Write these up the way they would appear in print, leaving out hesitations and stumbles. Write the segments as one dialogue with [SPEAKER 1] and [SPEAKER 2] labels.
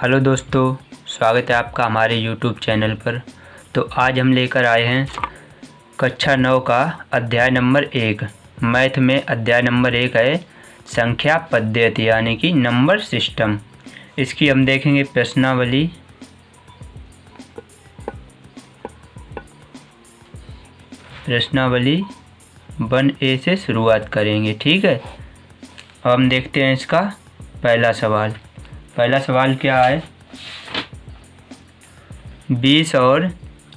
[SPEAKER 1] Hello दोस्तों, स्वागत है आपका हमारे यूट्यूब चैनल पर। तो आज हम लेकर आए हैं कक्षा 9 का अध्याय नंबर 1। मैथ में अध्याय नंबर 1 है संख्या पद्धति यानी कि नंबर सिस्टम। इसकी हम देखेंगे प्रश्नावली। प्रश्नावली 1A से शुरुआत करेंगे, ठीक है। अब हम देखते हैं इसका पहला सवाल। पहला सवाल क्या है? 20 और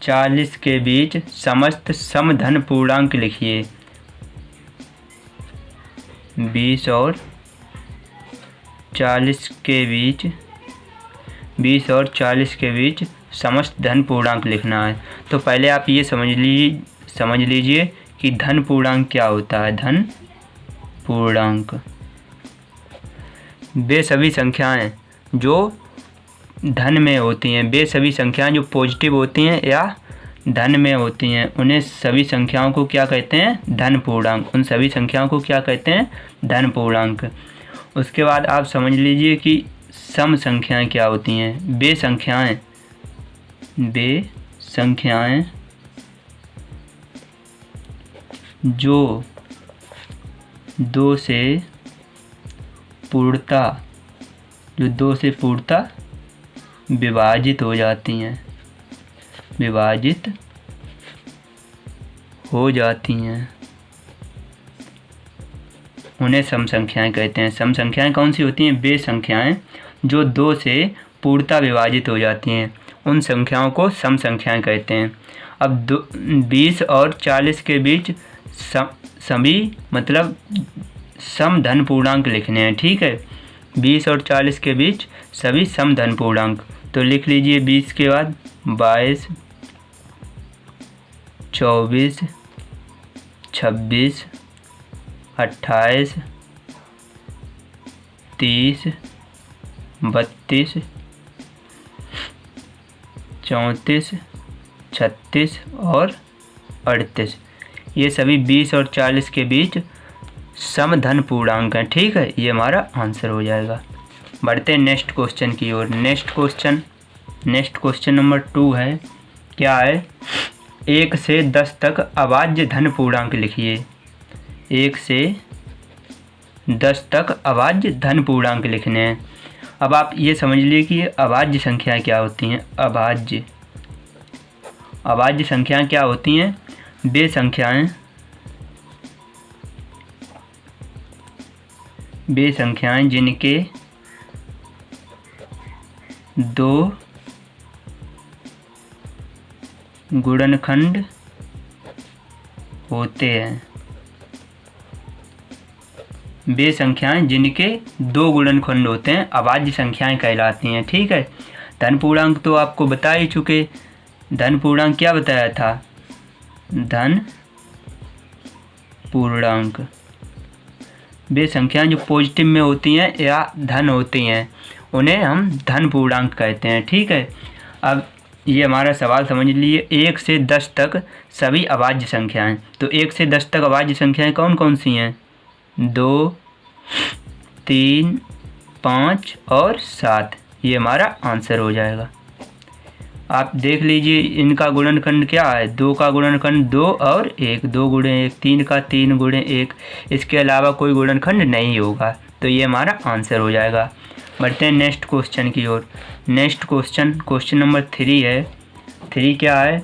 [SPEAKER 1] 40 के बीच समस्त समधन पूर्णांक लिखिए। 20 और 40 के बीच समस्त धन पूर्णांक लिखना है। तो पहले आप ये समझ लीजिए कि धन पूर्णांक क्या होता है। धन पूर्णांक वे सभी संख्याएं जो धन में होती हैं, वे सभी संख्याएं जो पॉजिटिव होती हैं या धन में होती हैं, उन्हें सभी संख्याओं को क्या कहते हैं? धन पूर्णांक। उन सभी संख्याओं को क्या कहते हैं? धन पूर्णांक। उसके बाद आप समझ लीजिए कि सम संख्याएं क्या होती हैं। वे संख्याएं जो 2 से पूर्णतः विभाजित हो जाती हैं, उन्हें सम संख्याएं कहते हैं। सम संख्याएं कौन सी होती हैं? वे संख्याएं जो 2 से पूर्णतः विभाजित हो जाती हैं, उन संख्याओं को सम संख्याएं कहते हैं। अब 20 और 40 के बीच सभी मतलब सम धन पूर्णांक लिखने हैं, ठीक है। 20 और 40 के बीच सभी सम धन पूर्णांक। तो लिख लीजिए 20 के बाद 22, 24, 26, 28, 30, 32, 34, 36 और 38। ये सभी 20 और 40 के बीच समधन पूर्णांक हैं, ठीक है। ये हमारा आंसर हो जाएगा। बढ़ते हैं नेक्स्ट क्वेश्चन की ओर। नेक्स्ट क्वेश्चन नंबर 2 है। क्या है? 1 से 10 तक अभाज्य धन पूर्णांक लिखिए। 1 से 10 तक अभाज्य धन पूर्णांक लिखने हैं। अब आप ये समझ लीजिए कि ये अभाज्य संख्याएं क्या होती हैं। अभाज्य संख्याएं क्या होती हैं? वे संख्याएं जिनके 2 गुणनखंड होते हैं। वे संख्याएं जिनके 2 गुणनखंड होते हैं अभाज्य संख्याएं कहलाती हैं, ठीक है। धन पूर्णांक तो आपको बता ही चुके। धन पूर्णांक क्या बताया था? धन पूर्णांक वे संख्याएं जो पॉजिटिव में होती हैं या धन होती हैं, उन्हें हम धन पूर्णांक कहते हैं, ठीक है। अब ये हमारा सवाल समझ लीजिए। 1 से 10 तक सभी अभाज्य संख्याएं। तो 1 से 10 तक अभाज्य संख्याएं कौन कौन सी हैं? 2, 3, 5 और 7। ये हमारा आंसर हो जाएगा। आप देख लीजिए इनका गुणनखंड क्या है। 2 का गुणनखंड 2 और 1, 2 गुणे 1, 3 का 3 गुणे 1। इसके अलावा कोई गुणनखंड नहीं होगा। तो ये हमारा आंसर हो जाएगा। बढ़ते हैं नेक्स्ट क्वेश्चन की ओर। नेक्स्ट क्वेश्चन नंबर 3 है। 3 क्या है?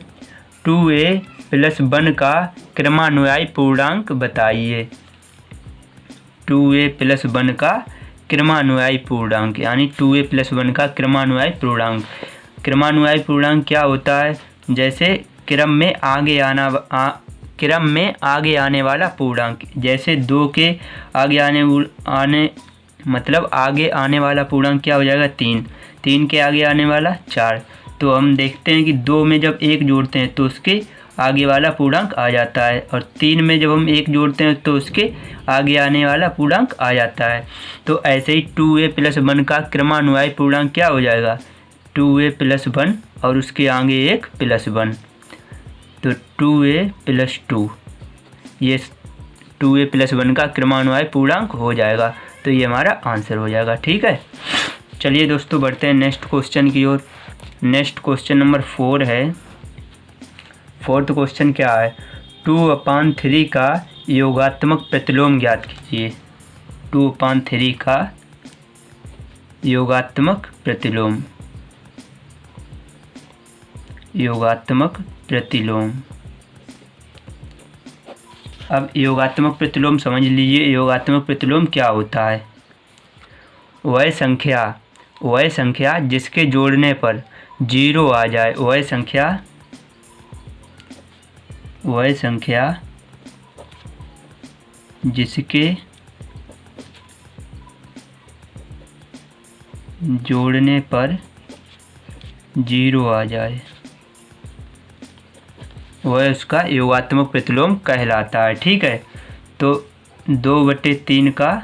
[SPEAKER 1] 2a + 1 का क्रमानुयायी पूर्णांक बताइए। 2a + 1 का क्रमानुयायी पूर्णांक यानी 2a + 1 का क्रमानुयायी पूर्णांक। क्रमानुयायी पूर्णांक क्या होता है? जैसे क्रम में आगे आने वाला पूर्णांक। जैसे 2 के आगे आने वाला पूर्णांक क्या हो जाएगा? 3। 3 के आगे आने वाला 4। तो हम देखते हैं कि 2 में जब 1 जोड़ते हैं तो उसके आगे वाला पूर्णांक आ जाता है, और 3 में जब हम 1 जोड़ते हैं तो उसके आगे आने वाला पूर्णांक आ जाता है। तो ऐसे ही 2a + 1 का क्रमानुयायी पूर्णांक क्या हो जाएगा? 2a + 1 और उसके आगे एक +1। तो 2a + 2, ये 2a + 1 का क्रमानुयायी पूर्णांक हो जाएगा। तो ये हमारा आंसर हो जाएगा, ठीक है। चलिए दोस्तों बढ़ते हैं नेक्स्ट क्वेश्चन की ओर। नेक्स्ट क्वेश्चन नंबर 4 है। फोर्थ क्वेश्चन क्या है, 2/3 का योगात्मक प्रतिलोम ज्ञात कीजिए। 2/3 का योगात्मक प्रतिलोम। अब योगात्मक प्रतिलोम समझ लीजिए। योगात्मक प्रतिलोम क्या होता है? वह संख्या जिसके जोड़ने पर 0 आ जाए। वह संख्या जिसके जोड़ने पर 0 आ जाए, वह उसका योगात्मक प्रतिलोम कहलाता है। ठीक है, तो 2/3 का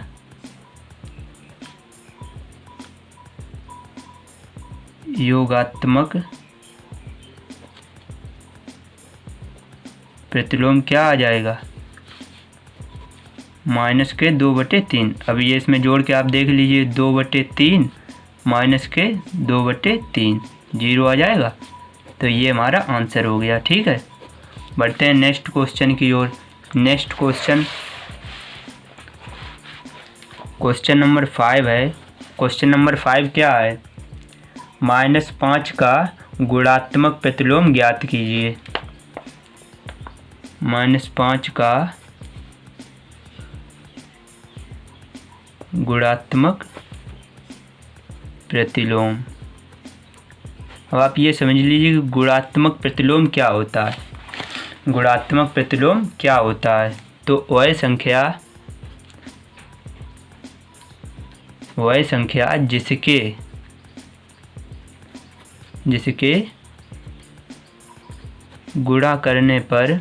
[SPEAKER 1] योगात्मक प्रतिलोम क्या आ जाएगा? माइनस के 2/3। अब ये इसमें जोड़ के आप देख लीजिए, 2/3 माइनस के 2/3 0 आ जाएगा। तो ये हमारा आंसर हो गया। ठीक है, बढ़ते हैं नेक्स्ट क्वेश्चन की ओर। नेक्स्ट क्वेश्चन नंबर 5 है। क्वेश्चन नंबर 5 क्या है, -5 का गुणात्मक प्रतिलोम ज्ञात कीजिए। -5 का गुणात्मक प्रतिलोम। अब आप ये समझ लीजिए कि गुणात्मक प्रतिलोम क्या होता है। गुणात्मक प्रतिलोम क्या होता है? तो वह संख्या जिसके गुणा करने पर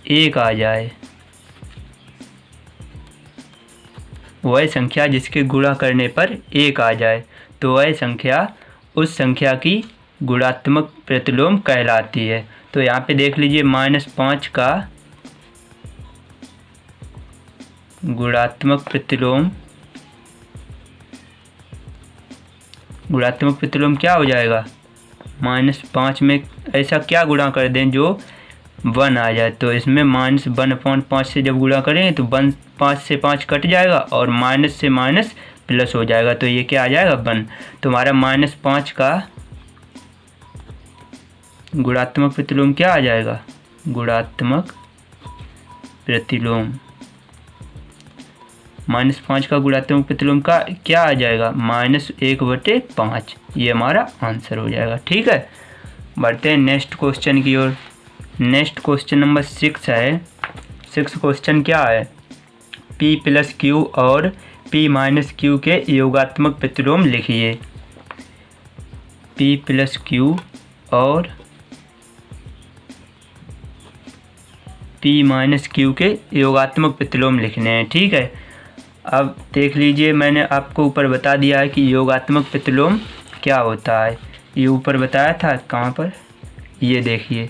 [SPEAKER 1] 1 आ जाए। वह संख्या जिसके गुणा करने पर 1 आ जाए, तो वह संख्या उस संख्या की गुणात्मक प्रतिलोम कहलाती है। तो यहाँ पे देख लीजिए, -5 का गुणात्मक प्रतिलोम क्या हो जाएगा? -5 में ऐसा क्या गुणा कर दें जो 1 आ जाए। तो इसमें -1/5 से जब गुणा करेंगे तो 5 से 5 कट जाएगा और माइनस से माइनस प्लस हो जाएगा। तो ये क्या आ जाएगा? 1। तो हमारा -5 का गुणात्मक प्रतिलोम क्या आ जाएगा? गुणात्मक प्रतिलोम। -5 का गुणात्मक प्रतिलोम का क्या आ जाएगा? -1/5। ये हमारा आंसर हो जाएगा। ठीक है, बढ़ते हैं नेक्स्ट क्वेश्चन की ओर। नेक्स्ट क्वेश्चन नंबर 6 है। 6 क्वेश्चन क्या है, P+Q और P-Q के योगात्मक प्रतिलोम लिखिए। P+Q और P-Q के योगात्मक प्रतिलोम लिखने हैं। ठीक है, अब देख लीजिए, मैंने आपको ऊपर बता दिया है कि योगात्मक प्रतिलोम क्या होता है। ये ऊपर बताया था, कहाँ पर? ये देखिए,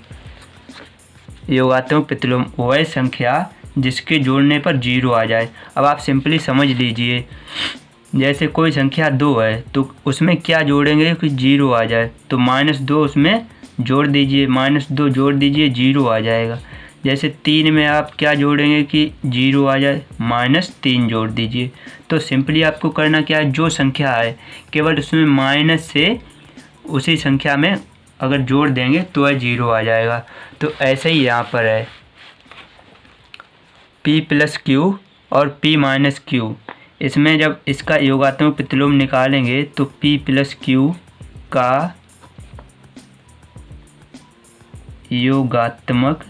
[SPEAKER 1] योगात्मक प्रतिलोम वह संख्या जिसके जोड़ने पर 0 आ जाए। अब आप सिंपली समझ लीजिए, जैसे कोई संख्या 2 है तो उसमें क्या जोड़ेंगे कि 0 आ जाए। तो -2 उसमें जोड़ दीजिए, -2 जोड़ दीजिए, 0 आ जाएगा। जैसे 3 में आप क्या जोड़ेंगे कि 0 आ जाए, -3 जोड़ दीजिए। तो सिंपली आपको करना क्या है, जो संख्या है केवल उसमें माइनस से उसी संख्या में अगर जोड़ देंगे तो वह 0 आ जाएगा। तो ऐसे ही यहाँ पर है, P+Q और P-Q। इसमें जब इसका योगात्मक प्रतिलोम निकालेंगे तो P+Q का योगात्मक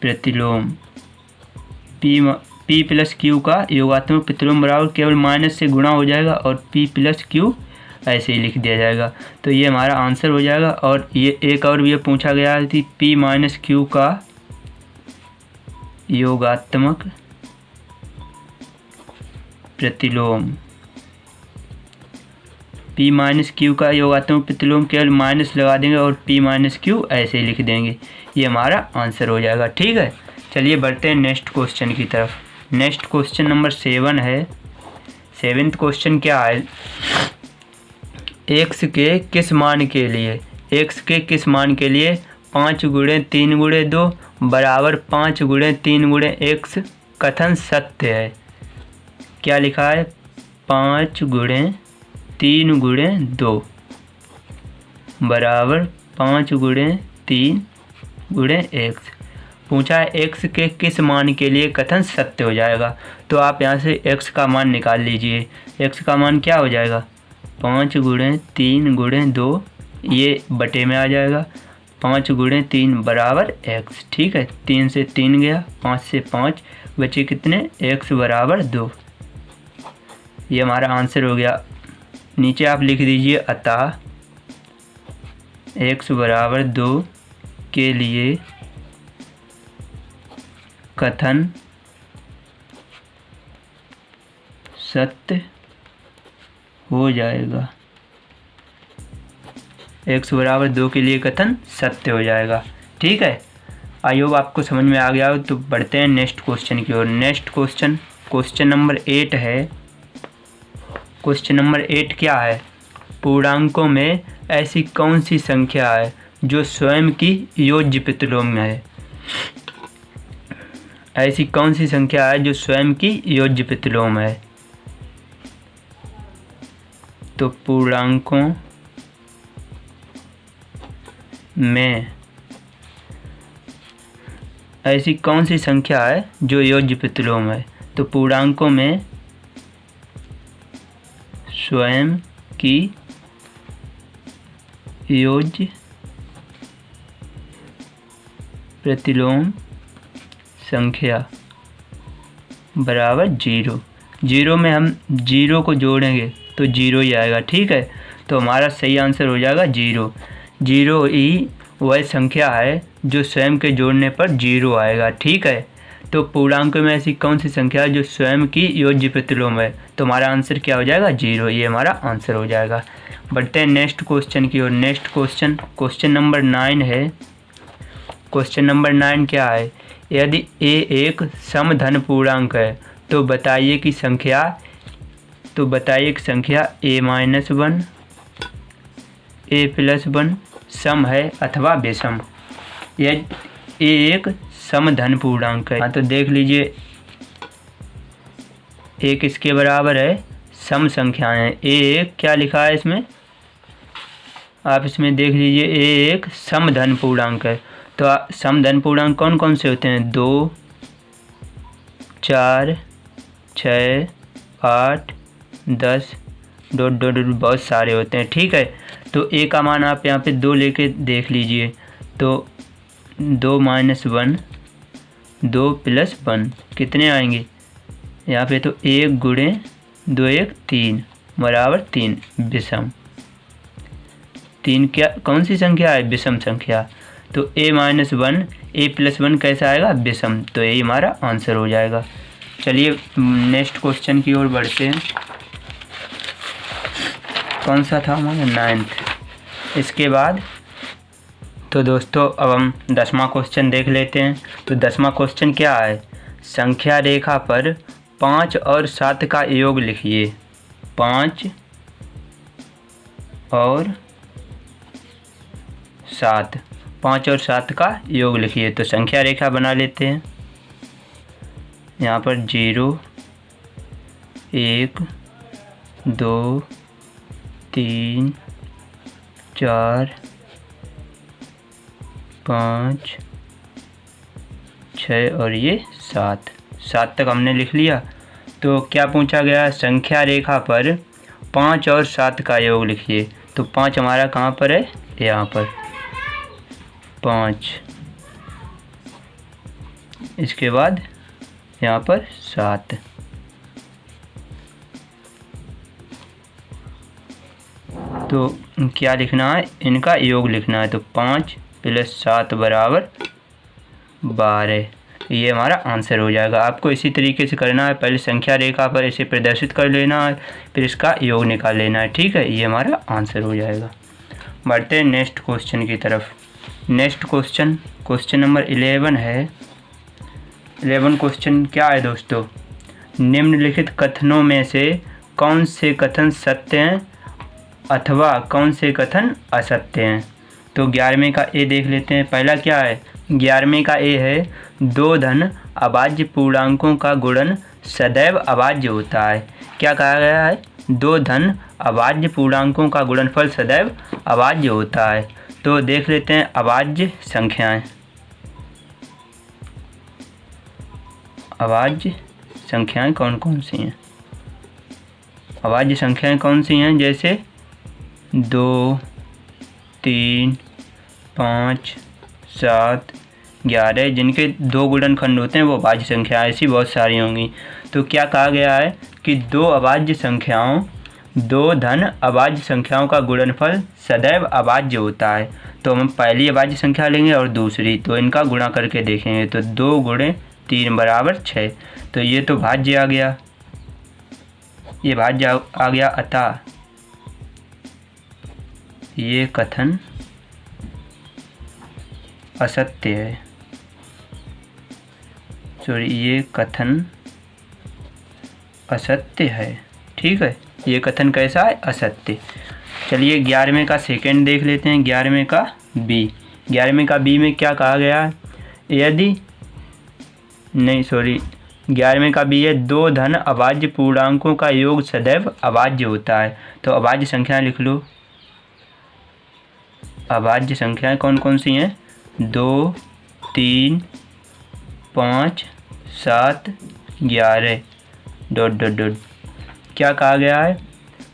[SPEAKER 1] प्रतिलोम, P+Q का योगात्मक प्रतिलोम बराबर केवल माइनस से गुणा हो जाएगा और P+Q ऐसे ही लिख दिया जाएगा। तो ये हमारा आंसर हो जाएगा। और ये एक और भी पूछा गया है कि P-Q का योगात्मक प्रतिलोम, P-Q का योगात्मक प्रतिलोम केवल माइनस लगा देंगे और P-Q ऐसे ही लिख देंगे। ये हमारा आंसर हो जाएगा। ठीक है, चलिए बढ़ते हैं नेक्स्ट क्वेश्चन की तरफ। नेक्स्ट क्वेश्चन नंबर 7 है। 7th क्वेश्चन क्या है, x के किस मान के लिए 5 गुणे 3 गुणे 2 बराबर 5 गुणे 3 गुणे x कथन सत्य है। क्या लिखा है, 5 गुणे 3 गुणे 2 बराबर 5 गुणे 3 गुणे x। पूछा है x के किस मान के लिए कथन सत्य हो जाएगा। तो आप यहाँ से x का मान निकाल लीजिए। x का मान क्या हो जाएगा, 5 गुणे 3 गुणे 2, ये बटे में आ जाएगा, 5 गुणे 3 बराबर x। ठीक है, 3 से 3 गया, 5 से 5 बचे कितने, x बराबर 2। ये हमारा आंसर हो गया। नीचे आप लिख दीजिए अतः x बराबर 2 के लिए कथन सत्य हो जाएगा। x बराबर 2 के लिए कथन सत्य हो जाएगा। ठीक है, आई होप आपको समझ में आ गया हो। तो बढ़ते हैं नेक्स्ट क्वेश्चन की ओर। नेक्स्ट क्वेश्चन नंबर 8 है। क्वेश्चन नंबर 8 क्या है, पूर्णांकों में ऐसी कौन सी संख्या है जो स्वयं की योज्य प्रतिलोम है। ऐसी कौन सी संख्या है जो स्वयं की योज्य प्रतिलोम है। तो पूर्णांकों में ऐसी कौन सी संख्या है जो योज्य प्रतिलोम है। तो पूर्णांकों में स्वयं की योज्य प्रतिलोम संख्या बराबर 0। 0 में हम 0 को जोड़ेंगे तो 0 ही आएगा। ठीक है, तो हमारा सही आंसर हो जाएगा 0। 0 ही वह संख्या है जो स्वयं के जोड़ने पर 0 आएगा। ठीक है, तो पूर्णांक में ऐसी कौन सी संख्या है जो स्वयं की योज्य प्रतिलोम है। तो हमारा आंसर क्या हो जाएगा, 0। ये हमारा आंसर हो जाएगा। बढ़ते हैं नेक्स्ट क्वेश्चन की ओर। नेक्स्ट क्वेश्चन नंबर 9 है। क्वेश्चन नंबर 9 क्या है, यदि a एक समधन पूर्णांक है तो बताइए कि संख्या a-1 a+1 सम है अथवा विषम। यह a एक समधन पूर्णांक है। हाँ, तो देख लीजिए a किसके बराबर है, सम संख्याएं हैं। a1 क्या लिखा है इसमें, आप इसमें देख लीजिए a एक समधन पूर्णांक है। तो समधन पूर्णांक कौन कौन से होते हैं, 2, 4, 6, 8, 10 बहुत सारे होते हैं। ठीक है, तो a का मान आप यहाँ पे 2 लेके देख लीजिए। तो 2 - 1 2 + 1 कितने आएंगे यहाँ पे, तो 1 गुणे 2 1 3 बराबर 3 विषम। 3 क्या कौन सी संख्या है, विषम संख्या। तो a-1 a+1 कैसा आएगा, विषम। तो यही हमारा आंसर हो जाएगा। चलिए नेक्स्ट क्वेश्चन की ओर बढ़ते हैं। कौन सा था हमारा, 9th। इसके बाद तो दोस्तों अब हम 10वां क्वेश्चन देख लेते हैं। तो 10वां क्वेश्चन क्या है, संख्या रेखा पर 5 और 7 का योग लिखिए। 5 और 7 का योग लिखिए। तो संख्या रेखा बना लेते हैं। यहाँ पर 0 1 2 3 4 5 6 और ये 7 तक हमने लिख लिया। तो क्या पूछा गया, संख्या रेखा पर 5 और 7 का योग लिखिए। तो 5 हमारा कहाँ पर है, यहाँ पर 5, इसके बाद यहाँ पर 7। तो क्या लिखना है, इनका योग लिखना है। तो 5 + 7 बराबर 12। ये हमारा आंसर हो जाएगा। आपको इसी तरीके से करना है, पहले संख्या रेखा पर इसे प्रदर्शित कर लेना है, फिर इसका योग निकाल लेना है। ठीक है, ये हमारा आंसर हो जाएगा। बढ़ते हैं नेक्स्ट क्वेश्चन की तरफ। नेक्स्ट क्वेश्चन नंबर 11 है। 11 क्वेश्चन क्या है दोस्तों, निम्नलिखित कथनों में से कौन से कथन सत्य हैं अथवा कौन से कथन असत्य हैं। तो 11वें का ए देख लेते हैं। पहला क्या है, 11वें का ए है, दो धन अभाज्य पूर्णांकों का गुणन सदैव अभाज्य होता है। क्या कहा गया है, दो धन अभाज्य पूर्णांकों का गुणनफल सदैव अभाज्य होता है। तो देख लेते हैं अभाज्य संख्याएं। अभाज्य संख्याएं कौन कौन सी हैं, अभाज्य संख्याएं कौन सी हैं, जैसे 2, 3, 5, 7, 11, जिनके दो गुणनखंड होते हैं वो अभाज्य संख्या, ऐसी बहुत सारी होंगी। तो क्या कहा गया है कि दो धन अभाज्य संख्याओं का गुणनफल सदैव अभाज्य होता है। तो हम पहली अभाज्य संख्या लेंगे और दूसरी, तो इनका गुणा करके देखेंगे। तो 2 × 3 = 6। तो ये तो भाज्य आ गया, ये भाज्य आ गया, अतः ये कथन असत्य है। सॉरी, ये कथन असत्य है। ठीक है, ये कथन कैसा है, असत्य। चलिए 11वें का सेकंड देख लेते हैं। 11वें का बी। 11वें का बी में क्या कहा गया है, यदि नहीं सॉरी 11वें का बी है, दो धन अभाज्य पूर्णांकों का योग सदैव अभाज्य होता है। तो अभाज्य संख्याएं लिख लो। अभाज्य संख्याएं कौन कौन सी हैं, 2, 3, 5, 7, 11 ... क्या कहा गया है,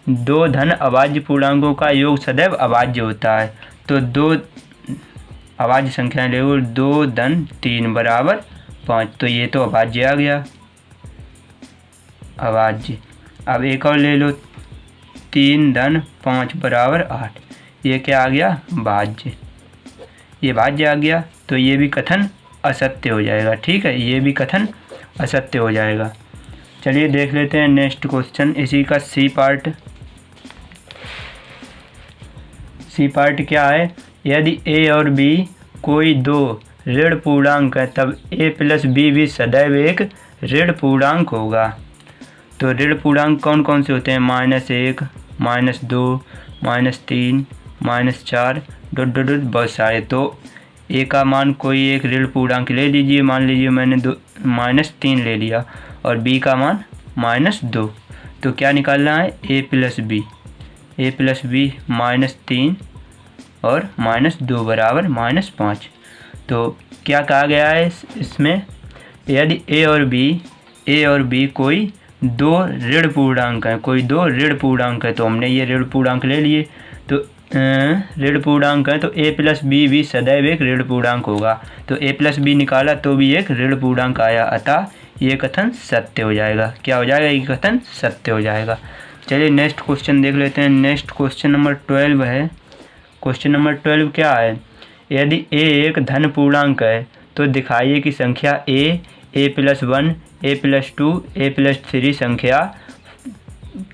[SPEAKER 1] दो धन अभाज्य पूर्णांकों का योग सदैव अभाज्य होता है। तो दो अभाज्य संख्याएं ले लो, 2 धन 3 = 5। तो ये तो अभाज्य आ गया, अभाज्य। अब एक और ले लो, 3 धन 5 = 8। ये क्या आ गया, भाज्य। ये भाज्य आ गया, तो ये भी कथन असत्य हो जाएगा। ठीक है, ये भी कथन असत्य हो जाएगा। चलिए देख लेते हैं नेक्स्ट क्वेश्चन, इसी का सी पार्ट। सी पार्ट क्या है, यदि ए और बी कोई दो ऋण पूर्णांक है तब a + b भी सदैव एक ऋण पूर्णांक होगा। तो ऋण पूर्णांक कौन कौन से होते हैं, -1, -2, -3, -4 ... बहुत सारे। तो a का मान कोई एक ऋण पूर्णांक ले लीजिए, मान लीजिए मैंने -3 ले लिया, और b का मान -2। तो क्या निकालना है, a + b। a + b -3 और -2 = -5। तो क्या कहा गया है इसमें, यदि a और b कोई दो ऋण पूर्णांक है, कोई दो ऋण पूर्णांक है। तो हमने ये ऋण पूर्णांक ले लिए, तो ऋण पूर्णांक है, तो a + b भी सदैव एक ऋण पूर्णांक होगा। तो a + b निकाला तो भी एक ऋण पूर्णांक आया, अतः ये कथन सत्य हो जाएगा। क्या हो जाएगा, ये कथन सत्य हो जाएगा। चलिए नेक्स्ट क्वेश्चन देख लेते हैं। नेक्स्ट क्वेश्चन नंबर 12 है। क्वेश्चन नंबर 12 क्या है, यदि a एक धन पूर्णांक है तो दिखाइए कि संख्या a +1, a +2, a +3 संख्या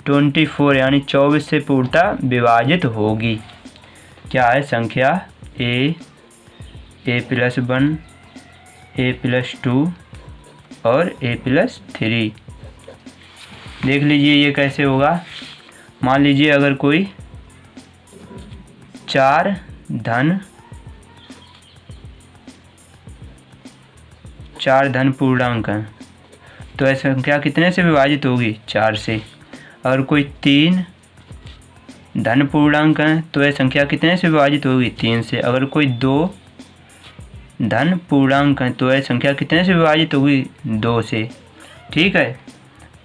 [SPEAKER 1] 24 यानी 24 से पूर्णतः विभाजित होगी। क्या है, संख्या a +1, a +2 और a +3। देख लीजिए ये कैसे होगा। मान लीजिए अगर कोई 4 धन पूर्णांक है तो यह संख्या कितने से विभाजित होगी, 4 से। अगर कोई 3 धन पूर्णांक है तो यह संख्या कितने से विभाजित होगी, 3 से। अगर कोई 2 धन पूर्णांक है तो यह संख्या कितने से विभाजित होगी, 2 से। ठीक है,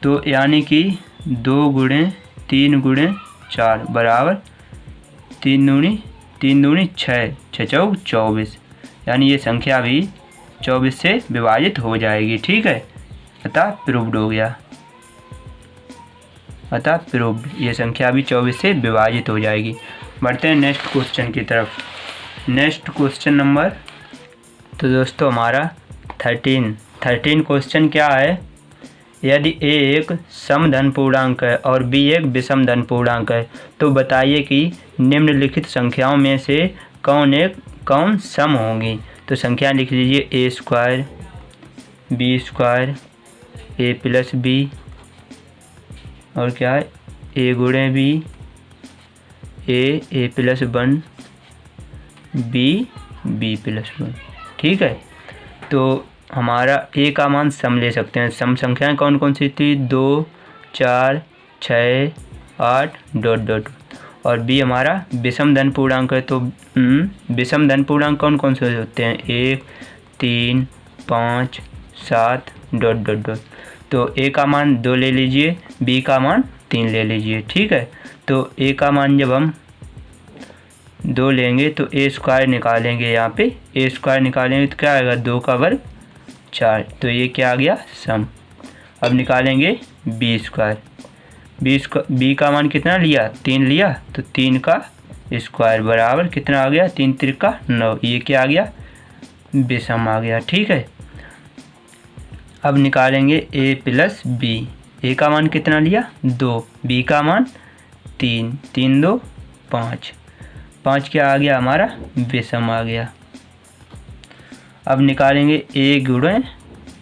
[SPEAKER 1] तो यानी कि 2 × 3 × 4 = 3 दूनी 6, 6 चौक 24, यानी ये संख्या भी 24 से विभाजित हो जाएगी। ठीक है, अतः प्रूव्ड हो गया, अतः प्रूव्ड, ये संख्या भी 24 से विभाजित हो जाएगी। बढ़ते हैं नेक्स्ट क्वेश्चन की तरफ। नेक्स्ट क्वेश्चन नंबर, तो दोस्तों हमारा 13 क्वेश्चन क्या है, यदि a एक सम धन पूर्णांक है और b एक विषम धन पूर्णांक है तो बताइए कि निम्नलिखित संख्याओं में से कौन सम होंगी। तो संख्या लिख लीजिए, a² बी स्क्वायर ए प्लस बी, और क्या है ए गुणे बी, ए प्लस 1, बी प्लस 1। ठीक है, तो हमारा ए का मान सम ले सकते हैं। सम संख्याएं कौन कौन सी थी? 2, 4, 6, 8 डॉट डॉट, और बी हमारा विषम धन पूर्णांक है। तो विषम धन पूर्णांक कौन कौन से होते हैं? 1, 3, 5, 7 डॉट डॉट डॉट। तो ए का मान 2 ले लीजिए, बी का मान 3 ले लीजिए। ठीक है, तो ए का मान जब हम 2 लेंगे तो ए स्क्वायर निकालेंगे, यहाँ पे ए स्क्वायर निकालेंगे तो क्या आएगा? 2 का वर्ग 4, तो ये क्या आ गया? सम। अब निकालेंगे बी स्क्वायर, बी का मान कितना लिया? 3 लिया, तो 3 का स्क्वायर बराबर कितना आ गया? 3 त्रिका 9, ये क्या आ गया? विषम आ गया। ठीक है, अब निकालेंगे ए प्लस बी। ए का मान कितना लिया? 2, बी का मान 3, 3 2 5, 5 क्या आ गया हमारा? विषम आ गया। अब निकालेंगे ए गुणे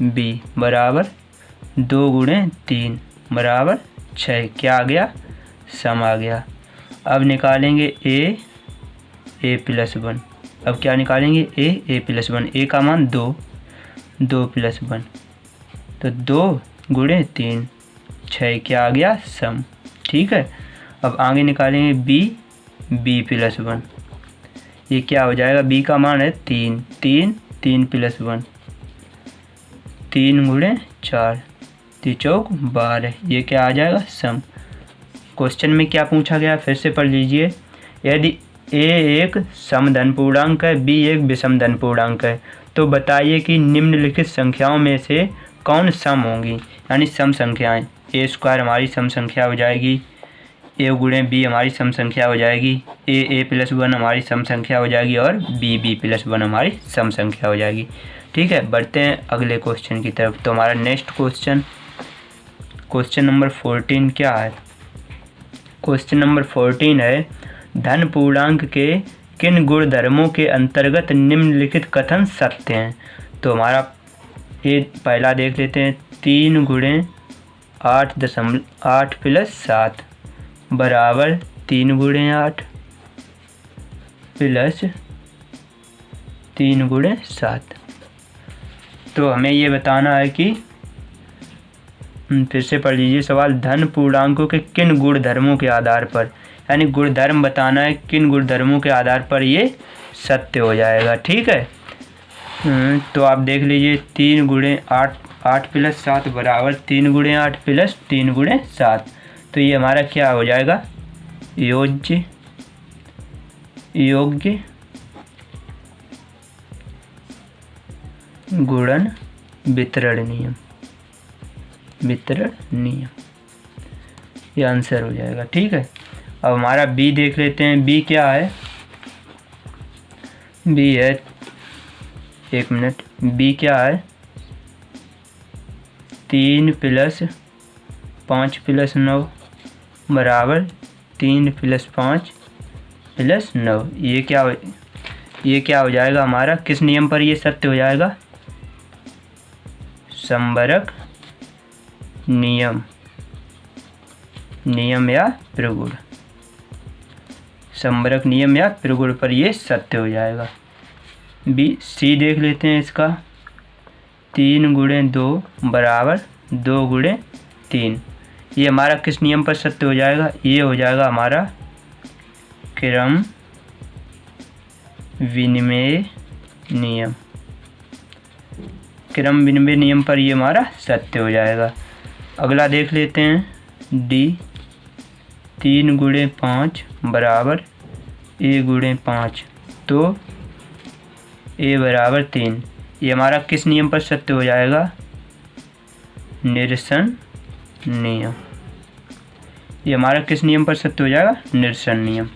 [SPEAKER 1] बी बराबर 2 गुणे 3 बराबर 6, क्या आ गया? सम आ गया। अब निकालेंगे ए प्लस 1। अब क्या निकालेंगे? ए प्लस 1। ए का मान 2, 2 प्लस 1, तो 2 गुणे 3 6, क्या आ गया? सम। ठीक है, अब आगे निकालेंगे बी प्लस 1। ये क्या हो जाएगा? बी का मान है 3, 3 प्लस 1, 3 गुणे 4, 3 चौक 12, ये क्या आ जाएगा? सम। क्वेश्चन में क्या पूछा गया फिर से पढ़ लीजिए। यदि ए एक समधन पूर्णांक है, बी एक विषम धन पूर्णांक है, तो बताइए कि निम्नलिखित संख्याओं में से कौन सम होंगी? यानी सम संख्याएं। ए स्क्वायर हमारी सम संख्या हो जाएगी, ए गुणे बी हमारी सम संख्या हो जाएगी, ए प्लस 1 हमारी सम संख्या हो जाएगी, और बी प्लस 1 हमारी सम संख्या हो जाएगी। ठीक है, बढ़ते हैं अगले क्वेश्चन की तरफ। तो हमारा नेक्स्ट क्वेश्चन नंबर 14 क्या है? क्वेश्चन नंबर 14 है, धन पूर्णांक के किन गुणधर्मों के अंतर्गत निम्नलिखित कथन सत्य हैं? तो हमारा ये पहला देख लेते हैं। 3 गुणे 8 प्लस 7 बराबर 3 गुणे 8 प्लस 3 गुणे 7। तो हमें ये बताना है कि, फिर से पढ़ लीजिए सवाल। धन पूर्णांकों के किन गुणधर्मों के आधार पर, यानी गुणधर्म बताना है, किन गुणधर्मों के आधार पर ये सत्य हो जाएगा। ठीक है, तो आप देख लीजिए। 3 गुणे 8 प्लस 7 बराबर 3 गुणे 8 प्लस 3 गुणे 7, तो ये हमारा क्या हो जाएगा? योग्य गुणन वितरण नियम, ये आंसर हो जाएगा। ठीक है, अब हमारा बी देख लेते हैं। बी क्या है? बी है, एक मिनट, बी क्या है? 3 प्लस 5 प्लस 9 बराबर 3 प्लस 5 प्लस 9, ये क्या हो जाएगा हमारा? किस नियम पर ये सत्य हो जाएगा? समवर्ग नियम या प्रगुण, समवर्ग नियम या प्रगुण पर ये सत्य हो जाएगा। सी देख लेते हैं इसका। 3 गुणे 2 बराबर 2 गुणे 3, ये हमारा किस नियम पर सत्य हो जाएगा? ये हो जाएगा हमारा क्रम विनिमय नियम, क्रम विनिमय नियम पर ये हमारा सत्य हो जाएगा। अगला देख लेते हैं डी। 3 गुणे 5 बराबर ए गुणे 5, तो ए बराबर 3, ये हमारा किस नियम पर सत्य हो जाएगा? निरसन नियम, ये हमारा किस नियम पर सत्य हो जाएगा? निरसन नियम।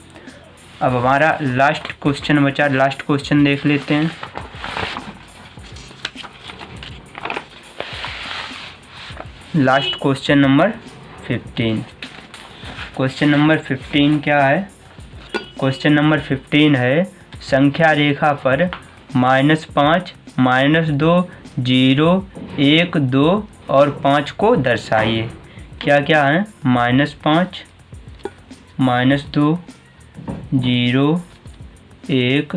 [SPEAKER 1] अब हमारा लास्ट क्वेश्चन बचा, लास्ट क्वेश्चन देख लेते हैं। Last question number 15। Question number 15 क्या है? क्वेश्चन नंबर 15 है, संख्या रेखा पर -5, -2, 0, 1, 2 और 5 को दर्शाइए। क्या क्या है? -5, -2, 0, 1,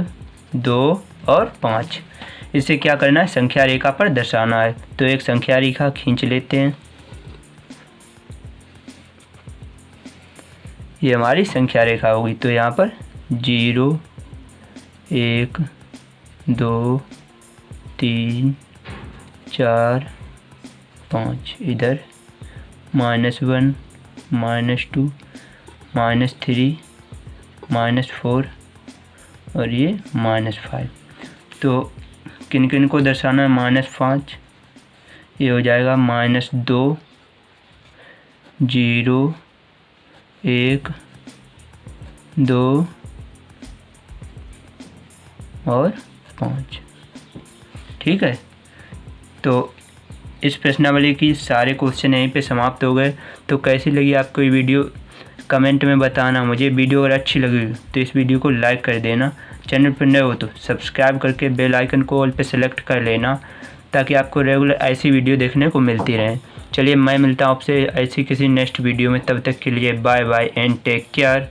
[SPEAKER 1] 2 और 5। इसे क्या करना है? संख्या रेखा पर दर्शाना है। तो एक संख्या रेखा खींच लेते हैं। ये हमारी संख्या रेखा होगी। तो यहाँ पर 0, 1, 2, 3, 4, 5, इधर -1, -2, -3, -4 और ये -5। तो किन किन को दर्शाना है? -5, ये हो जाएगा -2, 0, 1, 2 और 5। ठीक है। तो इस प्रश्नावली की सारे क्वेश्चन यहीं पे समाप्त हो गए। तो कैसी लगी आपको ये वीडियो कमेंट में बताना। मुझे वीडियो अगर अच्छी लगी तो इस वीडियो को लाइक कर देना। चैनल पर नए हो तो सब्सक्राइब करके बेल आइकन को ऑल पे सेलेक्ट कर लेना, ताकि आपको रेगुलर ऐसी वीडियो देखने को मिलती रहे। चलिए मैं मिलता हूँ आपसे ऐसी किसी नेक्स्ट वीडियो में। तब तक के लिए bye bye and take care.